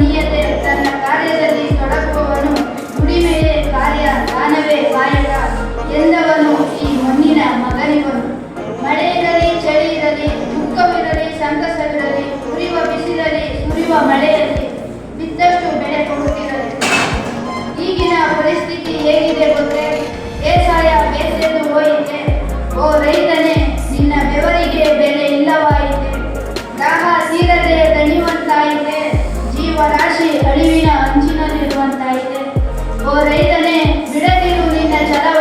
ಕರ್ಮಣ್ಯತೆ ತನ್ನ ಕಾರ್ಯದಲ್ಲಿ ತೊಡಗುವವನು ದುಡಿಮೆಯೇ ಕಾರ್ಯ ದಾನವೇ ಕಾಯಕ ಎಂದವನು ಈ ಮಣ್ಣಿನ ಮಗನಿವನು. ಮಳೆ ಇರಲಿ ಚಳಿ ಇರಲಿ ದುಃಖವಿರಲಿ ಸಂತಸವಿರಲಿ ಉರಿಯುವ ಬಿಸಿಲಲ್ಲಿ ಸುರಿಯುವ ಮಳೆಯಲ್ಲಿ ಬಿದ್ದಷ್ಟು ಬೆಳೆ ಕೊಡುತ್ತಿರಲಿ. ಈಗಿನ ಪರಿಸ್ಥಿತಿ ಹೇಗಿದೆ ಗೊತ್ತೇ? ಬೇಸಾಯ ಬೇಸೆದು ಹೋಯಿತೆ. ಓ ರೈತನೇ, ನಿನ್ನ ಬೆವರಿಗೆ ಬೆಲೆ ಇಲ್ಲವಾಯಿತೆ. ದಾಹ ತೀರದೆ ದಣಿಯುವಂತಾಯಿತೆ. ಜೀವರಾಶಿ ಅಳಿವಿನ ಅಂಚಿನಲ್ಲಿರುವಂತಾಯಿತೆ. ಓ ರೈತನೇ, ಬಿಡದಿರು ನಿನ್ನ ಛಲವ.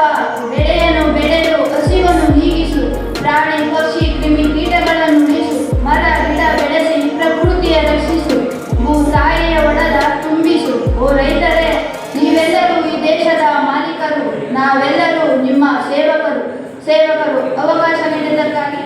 ಬೆಳೆಯನ್ನು ಬೆಳೆದು ಹಸಿವನ್ನು ನೀಗಿಸು. ಪ್ರಾಣಿ ಪಕ್ಷಿ ಕ್ರಿಮಿ ಕೀಟಗಳನ್ನು ಉಳಿಸು. ಮರ ಗಿಡ ಬೆಳೆಸಿ ಪ್ರಕೃತಿಯ ರಕ್ಷಿಸು. ಭೂತಾಯಿಯ ಒಡಲ ತುಂಬಿಸು. ಓ ರೈತರೇ, ನೀವೆಲ್ಲರೂ ಈ ದೇಶದ ಮಾಲೀಕರು, ನಾವೆಲ್ಲರೂ ನಿಮ್ಮ ಸೇವಕರು. ಅವಕಾಶ ನೀಡಿದ್ದಕ್ಕಾಗಿ